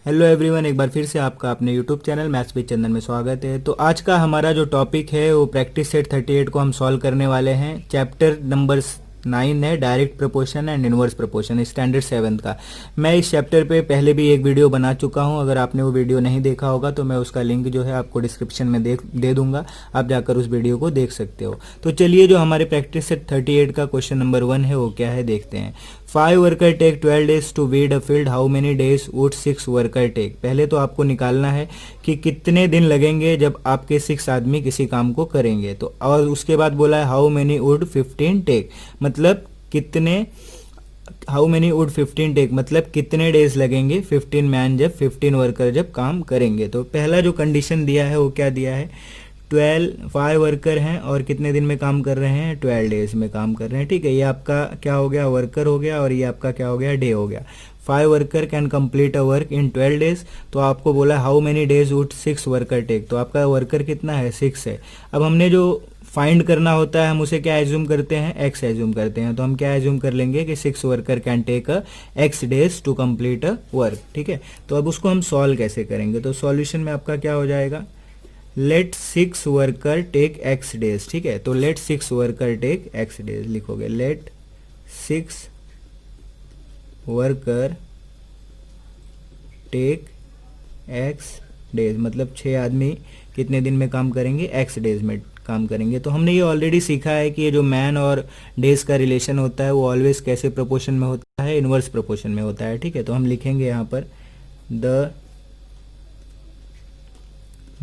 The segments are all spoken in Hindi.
हेलो एवरीवन, एक बार फिर से आपका अपने यूट्यूब चैनल मैथ्स विद चंदन में स्वागत है। तो आज का हमारा जो टॉपिक है वो प्रैक्टिस सेट 38 को हम सॉल्व करने वाले हैं। चैप्टर नंबर 9 है direct proportion and inverse proportion, standard 7 का। मैं इस चैप्टर पे पहले भी एक वीडियो बना चुका हूं। अगर आपने वो वीडियो नहीं देखा होगा तो मैं उसका लिंक जो है आपको डिस्क्रिप्शन में दे दूंगा, आप जाकर उस वीडियो को देख सकते हो। तो चलिए, जो हमारे प्रैक्टिस सेट 38 का क्वेश्चन नंबर 1 है वो क्या है देखते हैं। 5 worker take 12 days to weed a field, how many days would 6 worker take. पहले तो आपको निकालना है कि कितने दिन लगेंगे जब आपके 6 आदमी किसी काम को करेंगे। तो और उसके बाद बोला है हाउ मेनी वुड 15 टेक, मतलब कितने, हाउ मेनी वुड 15 टेक मतलब कितने डेज लगेंगे 15 मैन जब 15 वर्कर जब काम करेंगे। तो पहला जो कंडीशन दिया है वो क्या दिया है, 5 वर्कर हैं और कितने दिन में काम कर रहे हैं, 12 डेज में काम कर रहे हैं। ठीक है, ये आपका क्या हो गया, वर्कर हो गया, और ये आपका क्या हो गया, डे हो गया। 5 worker can complete a work in 12 days. तो आपको बोला how many days would 6 worker take, तो आपका वर्कर कितना है, 6 है। अब हमने जो फाइंड करना होता है हम उसे क्या एज्यूम करते हैं, एक्स एज्यूम करते हैं। तो हम क्या एज्यूम कर लेंगे कि 6 worker can take a X days to complete a work. ठीक है, तो अब उसको हम सॉल्व कैसे करेंगे। तो सॉल्यूशन में आपका क्या हो जाएगा, let 6 worker take X days. ठीक है, तो let 6 worker take X days लिखोगे, let 6 worker take X days, मतलब 6 आदमी कितने दिन में काम करेंगे, एक्स डेज में काम करेंगे। तो हमने ये ऑलरेडी सीखा है कि ये जो मैन और डेज का रिलेशन होता है वो ऑलवेज कैसे प्रोपोर्शन में होता है, इनवर्स प्रोपोर्शन में होता है। ठीक है, तो हम लिखेंगे यहाँ पर the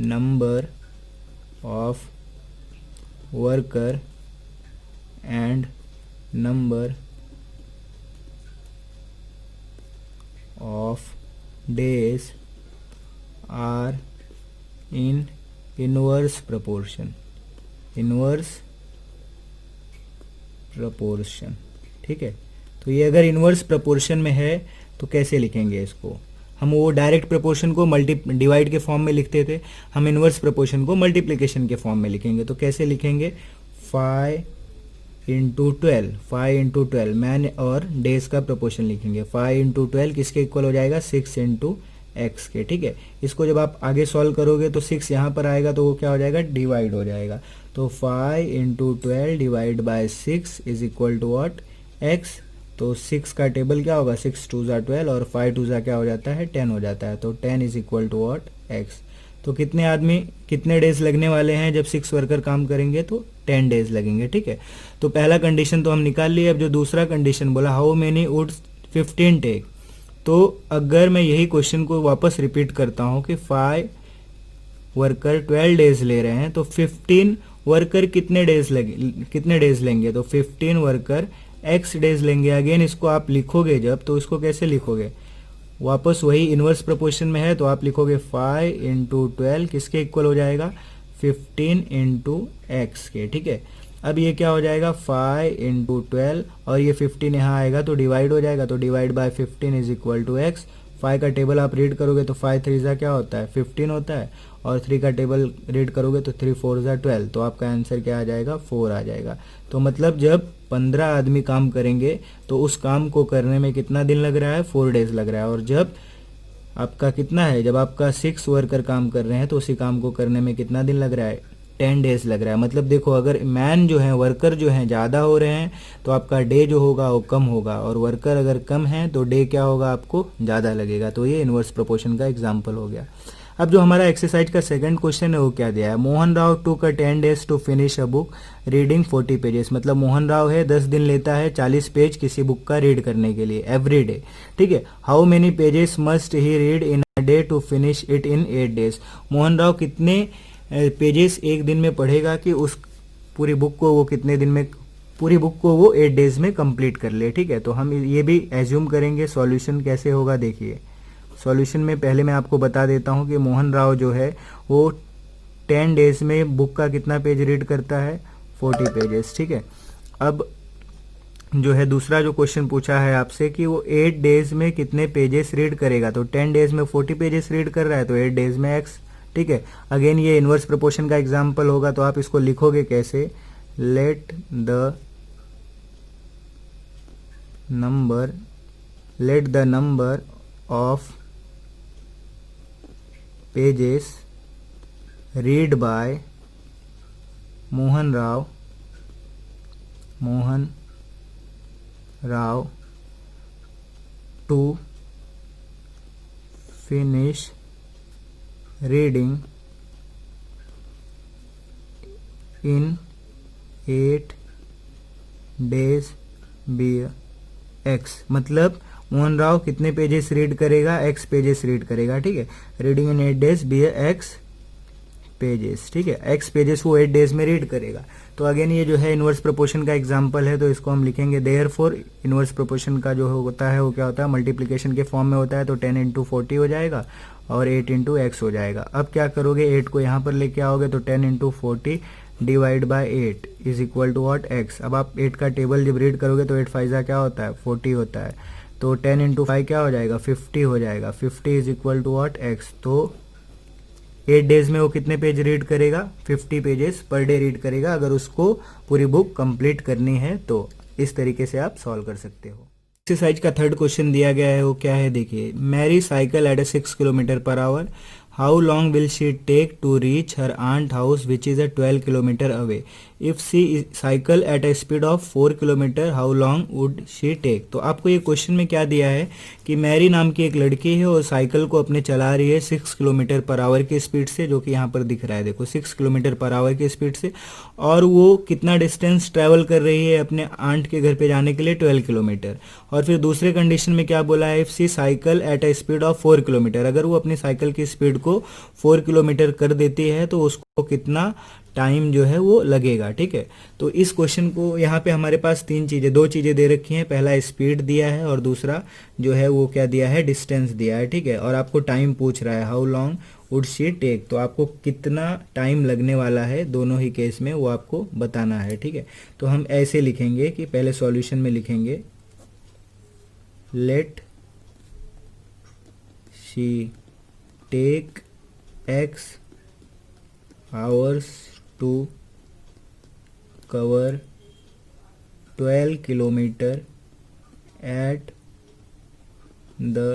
number of worker and number of days are in inverse proportion, inverse proportion. ठीक है, तो ये अगर इनवर्स प्रोपोर्शन में है तो कैसे लिखेंगे इसको, हम वो डायरेक्ट प्रोपोर्शन को डिवाइड के फॉर्म में लिखते थे, हम इनवर्स प्रोपोर्शन को मल्टीप्लिकेशन के फॉर्म में लिखेंगे। तो कैसे लिखेंगे, 5 इंटू 12, 5 इंटू 12 मैन और डेज का प्रोपोर्शन लिखेंगे। 5 इंटू 12 किसके इक्वल हो जाएगा, 6 इंटू एक्स के। ठीक है, इसको जब आप आगे सॉल्व करोगे तो 6 यहाँ पर आएगा तो वो क्या हो जाएगा, डिवाइड हो जाएगा। तो 5 into 12 divide by 6 is equal to what, X. तो 6 का टेबल क्या होगा, 6 टू ज़ा 12 और 5 टू ज़ा क्या हो जाता है, 10 हो जाता है। तो 10 is equal to what, X. तो कितने आदमी कितने डेज लगने वाले हैं जब 6 वर्कर काम करेंगे, तो 10 डेज लगेंगे। ठीक है, तो पहला कंडीशन तो हम निकाल लिए। अब जो दूसरा कंडीशन बोला हाउ मेनी वुड 15 टेक, तो अगर मैं यही क्वेश्चन को वापस रिपीट करता हूं कि 5 वर्कर 12 डेज ले रहे हैं तो 15 वर्कर कितने डेज लेंगे, तो 15 वर्कर एक्स डेज लेंगे। अगेन इसको आप लिखोगे जब, तो इसको कैसे लिखोगे, वापस वही इनवर्स प्रोपोर्शन में है तो आप लिखोगे 5 इंटू 12 किसके इक्वल हो जाएगा, 15 इंटू एक्स के। ठीक है, अब ये क्या हो जाएगा, 5 इंटू 12 और ये 15 यहाँ आएगा तो डिवाइड हो जाएगा। तो divide by 15 is equal to X. 5 का टेबल आप रीड करोगे तो 5 3 ज़ा क्या होता है, 15 होता है, और 3 का टेबल रीड करोगे तो 3 4 ज़ा 12, तो आपका आंसर क्या आ जाएगा, 4 आ जाएगा। तो मतलब जब 15 आदमी काम करेंगे तो उस काम को करने में कितना दिन लग रहा है, 4 डेज लग रहा है। और जब आपका कितना है, जब आपका 6 वर्कर काम कर रहे हैं तो उसी काम को करने में कितना दिन लग रहा है, 10 डेज लग रहा है। मतलब देखो, अगर मैन जो है, वर्कर जो है ज़्यादा हो रहे हैं तो आपका डे जो होगा वो कम होगा, और वर्कर अगर कम है तो डे क्या होगा, आपको ज़्यादा लगेगा। तो ये इनवर्स प्रोपोर्शन का एग्जाम्पल हो गया। अब जो हमारा एक्सरसाइज का सेकंड क्वेश्चन है वो क्या दिया है, Mohan Rao took a 10 days to finish a book reading 40 pages. मतलब मोहन राव है 10 दिन लेता है 40 पेज किसी बुक का रीड करने के लिए एवरी डे। ठीक है, how many pages must he read in a day to finish it in 8 days. Mohan Rao कितने पेजेस एक दिन में पढ़ेगा कि उस पूरी बुक को वो कितने दिन में, पूरी बुक को वो 8 डेज में कंप्लीट कर ले। ठीक है, तो हम ये भी एज्यूम करेंगे। सॉल्यूशन कैसे होगा देखिए, सॉल्यूशन में पहले मैं आपको बता देता हूँ कि मोहन राव जो है वो 10 डेज में बुक का कितना पेज रीड करता है, 40 पेजेस। ठीक है, अब जो है दूसरा जो क्वेश्चन पूछा है आपसे कि वो 8 डेज में कितने पेजेस रीड करेगा। तो 10 डेज में 40 पेजेस रीड कर रहा है तो 8 डेज में एक्स। ठीक है, अगेन ये इनवर्स प्रोपोर्शन का एग्जांपल होगा, तो आप इसको लिखोगे कैसे, let the number of pages read by Mohan Rao to finish reading in 8 days be X. मतलब मोहन राव कितने पेजेस रीड करेगा, एक्स पेजेस रीड करेगा, ठीक है। Reading in 8 days be X pages, ठीक है। एक्स पेजेस वो 8 days में रीड करेगा। तो अगेन ये जो है इनवर्स प्रोपोर्शन का एग्जांपल है, तो इसको हम लिखेंगे देयरफॉर। इनवर्स प्रोपोर्शन का जो होता है वो क्या होता है, मल्टीप्लिकेशन के फॉर्म में होता है, तो 10 × 40 हो जाएगा और 8 × x हो जाएगा। अब क्या करोगे, 8 को यहाँ पर लेके आओगे तो 10 × 40 divide by 8 is equal to what, x। अब आप 8 का टेबल जब रीड करोगे तो 8 5 क्या होता है, 40 होता है। तो 10 × 5 क्या हो जाएगा, 50 हो जाएगा। 50 is equal to what, x। तो 8 days में वो कितने पेज रीड करेगा, 50 पेजेस पर डे रीड करेगा, अगर उसको पूरी बुक कंप्लीट करनी है तो। इस तरीके से आप सॉल्व कर सकते हो। एक्सरसाइज का थर्ड क्वेश्चन दिया गया है, वो क्या है देखिए। Mary cycle at 6 km/h। How long will she take to reach her aunt house which is 12 km away. If she cycle at a speed of 4 km, how long would she take. तो आपको ये क्वेश्चन में क्या दिया है कि मैरी नाम की एक लड़की है और साइकिल को अपने चला रही है 6 km/h की स्पीड से, जो कि यहाँ पर दिख रहा है देखो 6 km/h की स्पीड से। और वो कितना डिस्टेंस ट्रेवल कर रही है अपने आंट के घर पे जाने के लिए, 12 km। और फिर दूसरे कंडीशन में क्या बोला है, if she cycle at a speed of 4 km, अगर वो अपनी साइकिल की स्पीड को 4 km कर देती है तो उसको कितना टाइम जो है वो लगेगा, ठीक है। तो इस क्वेश्चन को यहाँ पे हमारे पास दो चीजें दे रखी हैं। पहला स्पीड दिया है और दूसरा जो है वो क्या दिया है, डिस्टेंस दिया है, ठीक है। और आपको टाइम पूछ रहा है, how long would she take. तो आपको कितना टाइम लगने वाला है दोनों ही केस में वो आपको बताना है, ठीक है। तो हम ऐसे लिखेंगे कि पहले सॉल्यूशन में लिखेंगे let she take x hours to cover 12 km at the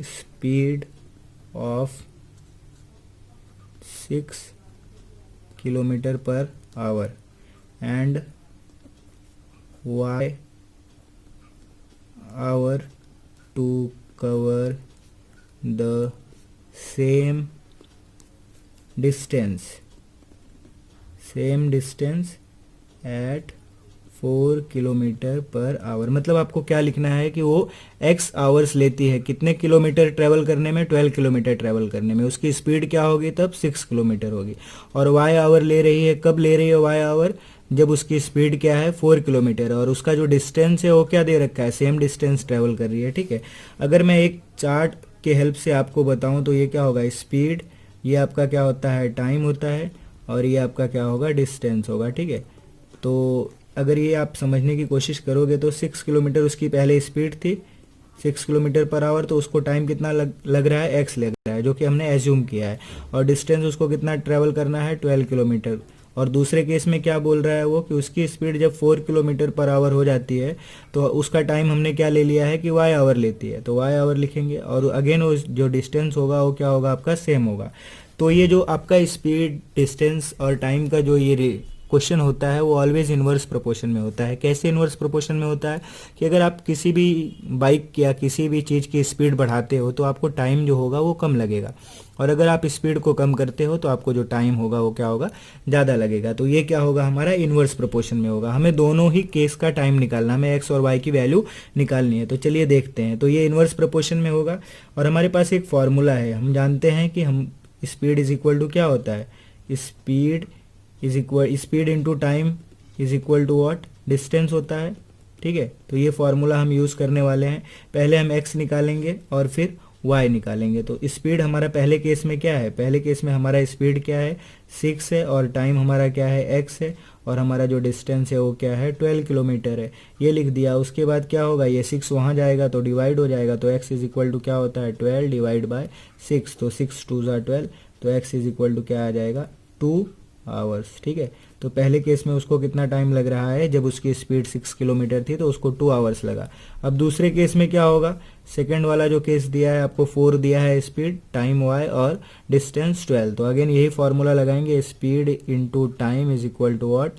speed of 6 km/h and y hour to cover the same distance at 4 km/h। मतलब आपको क्या लिखना है कि वो x आवर्स लेती है कितने किलोमीटर ट्रेवल करने में, 12 किलोमीटर ट्रेवल करने में। उसकी स्पीड क्या होगी तब, 6 किलोमीटर होगी। और y आवर ले रही है, कब ले रही है y आवर, जब उसकी स्पीड क्या है, 4 किलोमीटर। और उसका जो डिस्टेंस है वो क्या दे रखा है, सेम डिस्टेंस ट्रेवल कर रही है, ठीक है। अगर मैं एक चार्ट के हेल्प से आपको बताऊं तो ये क्या होगा, स्पीड, ये आपका क्या होता है, टाइम होता है, और ये आपका क्या होगा, डिस्टेंस होगा, ठीक है। तो अगर ये आप समझने की कोशिश करोगे तो 6 किलोमीटर उसकी पहले स्पीड थी 6 km/h, तो उसको टाइम कितना लग रहा है, x लग रहा है, जो कि हमने एज्यूम किया है। और डिस्टेंस उसको कितना ट्रेवल करना है, 12 किलोमीटर। और दूसरे केस में क्या बोल रहा है वो, कि उसकी स्पीड जब 4 km/h हो जाती है तो उसका टाइम हमने क्या ले लिया है कि y आवर लेती है, तो y आवर लिखेंगे। और अगेन वो जो डिस्टेंस होगा वो क्या होगा, आपका सेम होगा। तो ये जो आपका स्पीड, डिस्टेंस और टाइम का जो ये क्वेश्चन होता है वो ऑलवेज इन्वर्स प्रोपोर्शन में होता है। कैसे इन्वर्स प्रोपोर्शन में होता है कि अगर आप किसी भी बाइक या किसी भी चीज़ की स्पीड बढ़ाते हो तो आपको टाइम जो होगा वो कम लगेगा, और अगर आप स्पीड को कम करते हो तो आपको जो टाइम होगा वो क्या होगा, ज़्यादा लगेगा। तो ये क्या होगा, हमारा इन्वर्स प्रोपोर्शन में होगा। हमें दोनों ही केस का टाइम निकालना, हमें एक्स और वाई की वैल्यू निकालनी है। तो चलिए देखते हैं। तो ये इन्वर्स प्रोपोर्शन में होगा, और हमारे पास एक फॉर्मूला है। हम जानते हैं कि हम स्पीड इज इक्वल टू क्या होता है, speed into time is equal to what, distance होता है, ठीक है। तो ये फॉर्मूला हम यूज़ करने वाले हैं। पहले हम x निकालेंगे और फिर y निकालेंगे। तो स्पीड हमारा पहले केस में क्या है, पहले केस में हमारा स्पीड क्या है, 6 है, और टाइम हमारा क्या है, x है, और हमारा जो डिस्टेंस है वो क्या है, 12 किलोमीटर है। ये लिख दिया। उसके बाद क्या होगा, ये 6 वहाँ जाएगा तो डिवाइड हो जाएगा, तो x इज इक्वल टू क्या होता है, 12 डिवाइड बाय 6, तो 6 2 ज़ा 12, तो x इज इक्वल टू क्या आ जाएगा, 2 आवर्स, ठीक है। तो पहले केस में उसको कितना टाइम लग रहा है, जब उसकी स्पीड 6 किलोमीटर थी तो उसको 2 आवर्स लगा। अब दूसरे केस में क्या होगा, सेकेंड वाला जो केस दिया है आपको 4 दिया है स्पीड, टाइम y और डिस्टेंस 12। तो अगेन यही फॉर्मूला लगाएंगे, speed into time is equal to what,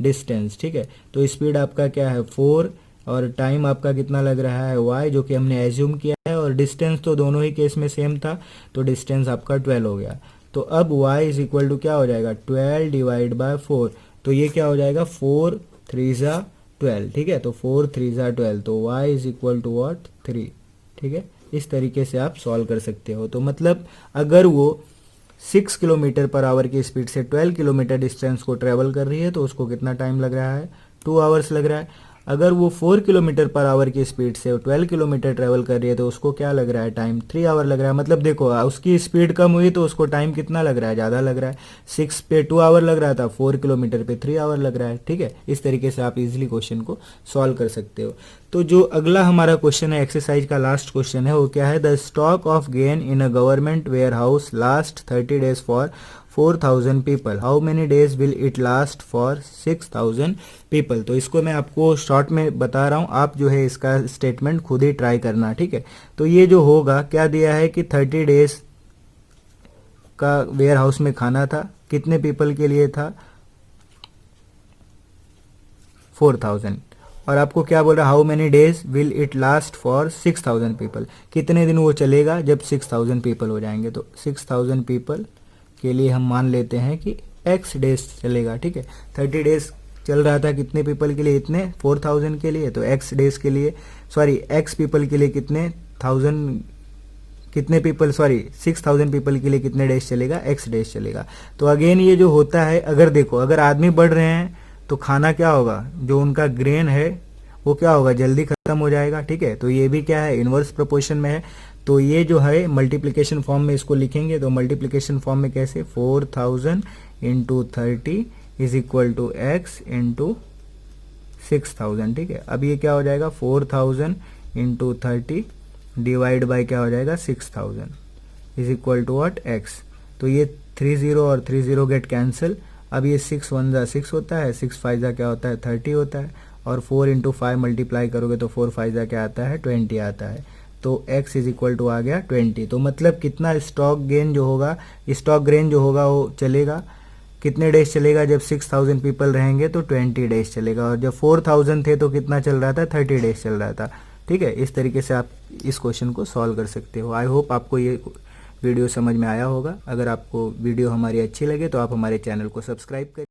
distance. ठीक है, तो स्पीड आपका क्या है 4 और टाइम आपका कितना लग रहा है y, जो कि हमने एज्यूम किया है, और डिस्टेंस तो दोनों ही केस में सेम था, तो डिस्टेंस आपका 12 हो गया। तो अब y इज इक्वल टू क्या हो जाएगा, 12 डिवाइड बाय 4। तो ये क्या हो जाएगा, 4 3 ज़ा 12। ठीक है, तो 4 3 ज़ा 12, तो y is equal to what 3। ठीक है, इस तरीके से आप सॉल्व कर सकते हो। तो मतलब अगर वो 6 किलोमीटर पर आवर की स्पीड से 12 किलोमीटर डिस्टेंस को ट्रेवल कर रही है तो उसको कितना टाइम लग रहा है, 2 आवर्स लग रहा है। अगर वो 4 किलोमीटर पर आवर की स्पीड से 12 किलोमीटर ट्रेवल कर रही है तो उसको क्या लग रहा है, टाइम 3 आवर लग रहा है। मतलब देखो उसकी स्पीड कम हुई तो उसको टाइम कितना लग रहा है, ज़्यादा लग रहा है। 6 पे 2 आवर लग रहा था, 4 किलोमीटर पे 3 आवर लग रहा है। ठीक है, इस तरीके से आप इजीली क्वेश्चन को सॉल्व कर सकते हो। तो जो अगला हमारा क्वेश्चन है, एक्सरसाइज का लास्ट क्वेश्चन है, वो क्या है, the stock of grain in a government warehouse last 30 days for 4000 people, how many days will it last for 6000 people. तो इसको मैं आपको शॉर्ट में बता रहा हूँ, आप जो है इसका स्टेटमेंट खुद ही ट्राई करना। ठीक है, तो ये जो होगा, क्या दिया है कि 30 डेज का वेयर हाउस में खाना था, कितने पीपल के लिए था, 4000। और आपको क्या बोल रहा है, how many days will it last for 6000 people, कितने दिन वो चलेगा जब 6000 पीपल हो जाएंगे। तो 6000 पीपल के लिए हम मान लेते हैं कि x डेज चलेगा। ठीक है, 30 डेज चल रहा था, कितने पीपल के लिए, इतने 4000 के लिए, तो x डेज के लिए, सॉरी x पीपल के लिए कितने 6000 पीपल के लिए कितने डेज चलेगा, x डेज चलेगा। तो अगेन ये जो होता है, अगर देखो अगर आदमी बढ़ रहे हैं तो खाना क्या होगा, जो उनका ग्रेन है वो क्या होगा, जल्दी खत्म हो जाएगा। ठीक है, तो ये भी क्या है, इनवर्स प्रोपोर्शन में है। तो ये जो है मल्टीप्लिकेशन फॉर्म में इसको लिखेंगे, तो मल्टीप्लिकेशन फॉर्म में कैसे, 4000 into 30 is equal to x into 6000। ठीक है, अब ये क्या हो जाएगा, 4000 इंटू 30 डिवाइड बाई क्या हो जाएगा, 6000 is equal to what, x. तो ये 30 और 30 गेट कैंसिल। अब ये 6 1 जा 6 होता है, 6 5 जा क्या होता है, 30 होता है, और 4 इंटू 5 मल्टीप्लाई करोगे तो 4 5 जा क्या आता है, 20 आता है। तो x इज इक्वल टू आ गया 20। तो मतलब कितना स्टॉक गेन जो होगा, स्टॉक ग्रेन जो होगा वो चलेगा, कितने डेज चलेगा, जब 6000 पीपल रहेंगे तो 20 डेज चलेगा, और जब 4000 थे तो कितना चल रहा था, 30 डेज चल रहा था। ठीक है, इस तरीके से आप इस क्वेश्चन को सॉल्व कर सकते हो। आई होप आपको ये वीडियो समझ में आया होगा। अगर आपको वीडियो हमारी अच्छी लगे तो आप हमारे चैनल को सब्सक्राइब करें।